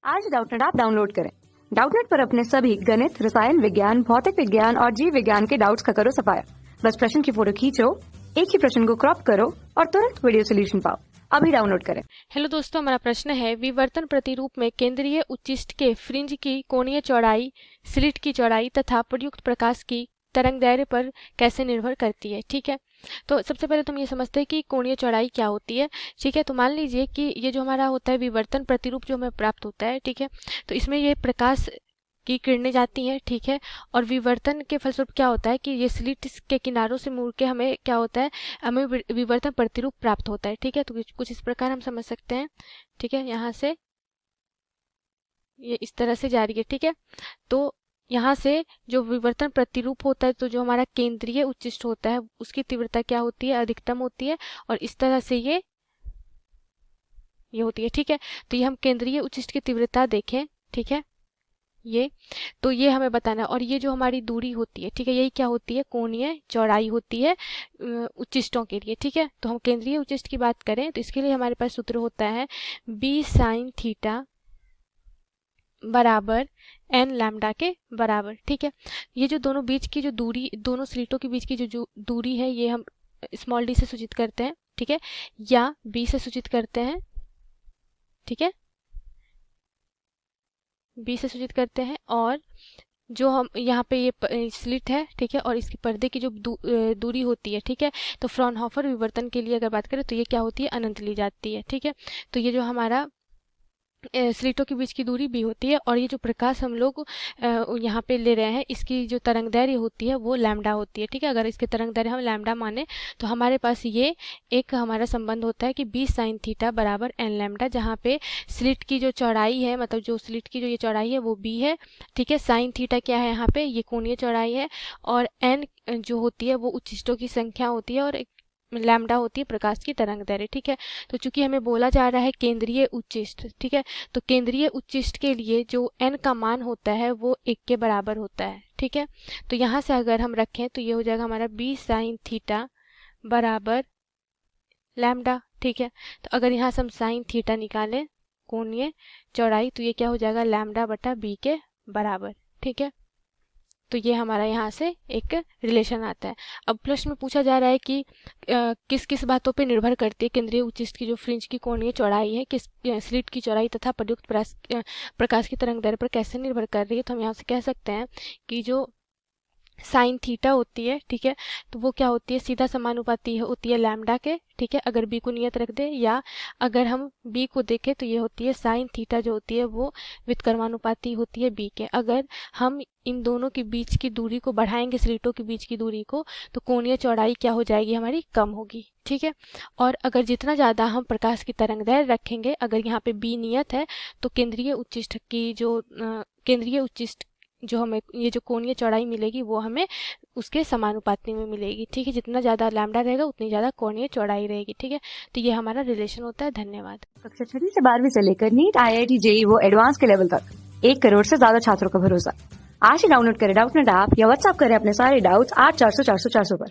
आज Doubtnut app download करें। Doubtnut पर अपने सभी गणित, रसायन विज्ञान, भौतिक विज्ञान और जीव विज्ञान के डाउट्स का करो सफाया। बस प्रश्न की फोटो खींचो, एक ही प्रश्न को क्रॉप करो और तुरंत वीडियो सोल्यूशन पाओ। अभी डाउनलोड करें। हेलो दोस्तों, हमारा प्रश्न है विवर्तन प्रतिरूप में केंद्रीय उच्चिष्ट के फ्रिंज की कोणीय चौड़ाई, स्लिट की चौड़ाई तथा प्रयुक्त प्रकाश की तरंगदैर्घ्य पर कैसे निर्भर करती है। ठीक है, तो सबसे पहले तुम ये समझते हैं कि कोणीय चौड़ाई क्या होती है। ठीक है, तो मान लीजिए कि ये जो हमारा होता है विवर्तन प्रतिरूप जो हमें प्राप्त होता है, ठीक है, तो इसमें ये प्रकाश की किरणें जाती हैं। ठीक है, और विवर्तन के फलस्वरूप क्या होता है कि ये स्लिट के किनारों से मुड़ के हमें क्या होता है, हमें विवर्तन प्रतिरूप प्राप्त होता है। ठीक है, तो कुछ इस प्रकार हम समझ सकते हैं। ठीक है, यहाँ से ये इस तरह से जा रही है। ठीक है, तो यहाँ से जो विवर्तन प्रतिरूप होता है, तो जो हमारा केंद्रीय उच्चिष्ट होता है उसकी तीव्रता क्या होती है, अधिकतम होती है, और इस तरह से ये होती है। ठीक है, तो ये हम केंद्रीय उच्चिष्ट की तीव्रता देखें। ठीक है, ये तो ये हमें बताना है। और ये जो हमारी दूरी होती है, ठीक है, यही क्या होती है, कोणीय चौड़ाई होती है उच्चिष्टों के लिए। ठीक है, तो हम केंद्रीय उच्चिष्ट की बात करें तो इसके लिए हमारे पास सूत्र होता है बी साइन थीटा बराबर एन लैम्डा के बराबर। ठीक है, ये जो दोनों बीच की जो दूरी, दोनों स्लिटों के बीच की जो दूरी है, ये हम स्मॉल डी से सूचित करते हैं। ठीक है, या बी से सूचित करते हैं। ठीक है, बी से सूचित करते हैं। और जो हम यहाँ पे ये स्लिट है, ठीक है, और इसकी पर्दे की जो दूरी होती है, ठीक है, तो फ्रॉनहोफर विवर्तन के लिए अगर बात करें तो ये क्या होती है, अनंत ली जाती है। ठीक है, तो ये जो हमारा स्लिटों के बीच की दूरी भी होती है। और ये जो प्रकाश हम लोग यहाँ पे ले रहे हैं, इसकी जो तरंगदैर्घ्य होती है वो लैम्डा होती है। ठीक है, अगर इसके तरंगदैर्घ्य हम लैम्डा माने तो हमारे पास ये एक हमारा संबंध होता है कि बी साइन थीटा बराबर एन लैम्डा, जहाँ पे स्लिट की जो चौड़ाई है, मतलब जो स्लिट की जो ये चौड़ाई है वो बी है। ठीक है, साइन थीटा क्या है, यहाँ पे ये कोणीय चौड़ाई है, और एन जो होती है वो उच्चिष्टों की संख्या होती है, और लैम्डा होती है प्रकाश की तरंगदैर्घ्य। ठीक है, तो चूंकि हमें बोला जा रहा है केंद्रीय उच्चिष्ट, ठीक है, तो केंद्रीय उच्चिष्ट के लिए जो n का मान होता है वो 1 के बराबर होता है। ठीक है, तो यहाँ से अगर हम रखें तो ये हो जाएगा हमारा बी साइन थीटा बराबर लैम्डा। ठीक है, तो अगर यहाँ से हम साइन थीटा निकालें कोणीय चौड़ाई, तो ये क्या हो जाएगा, लैम्डा बटा बी के बराबर। ठीक है, तो ये हमारा यहाँ से एक रिलेशन आता है। अब प्रश्न में पूछा जा रहा है कि किस किस बातों पे निर्भर करती है केंद्रीय उच्चिष्ट की जो फ्रिंज की कोणीय चौड़ाई है, किस स्लिट की चौड़ाई तथा प्रयुक्त प्रकाश की तरंगदैर्घ्य पर कैसे निर्भर कर रही है। तो हम यहाँ से कह सकते हैं कि जो साइन थीटा होती है, ठीक है, तो वो क्या होती है, सीधा समानुपाती होती है लैम्डा के। ठीक है, अगर बी को नियत रख दे, या अगर हम बी को देखें तो ये होती है साइन थीटा जो होती है वो व्युत्क्रमानुपाती होती है बी के। अगर हम इन दोनों के बीच की दूरी को बढ़ाएंगे, स्लिटों के बीच की दूरी को, तो कोणीय चौड़ाई क्या हो जाएगी, हमारी कम होगी। ठीक है, और अगर जितना ज़्यादा हम प्रकाश की तरंगदैर्घ्य रखेंगे, अगर यहाँ पे बी नियत है, तो केंद्रीय उच्चिष्ट की जो केंद्रीय उच्चिष्ट जो हमें ये जो कोणीय चौड़ाई मिलेगी वो हमें उसके समानुपाती में मिलेगी। ठीक है, जितना ज़्यादा लैम्डा रहेगा उतनी ज़्यादा कोणीय चौड़ाई रहेगी। ठीक है, तो ये हमारा रिलेशन होता है। धन्यवाद। कक्षा 6 से 12वीं से लेकर नीट, IIT, JEE वो एडवांस के लेवल तक 1 करोड़ से ज्यादा छात्रों का भरोसा। आज ही डाउनलोड करें डाउटनेट ऐप या व्हाट्सएप करें अपने सारे डाउट्स 8400 400 400 पर।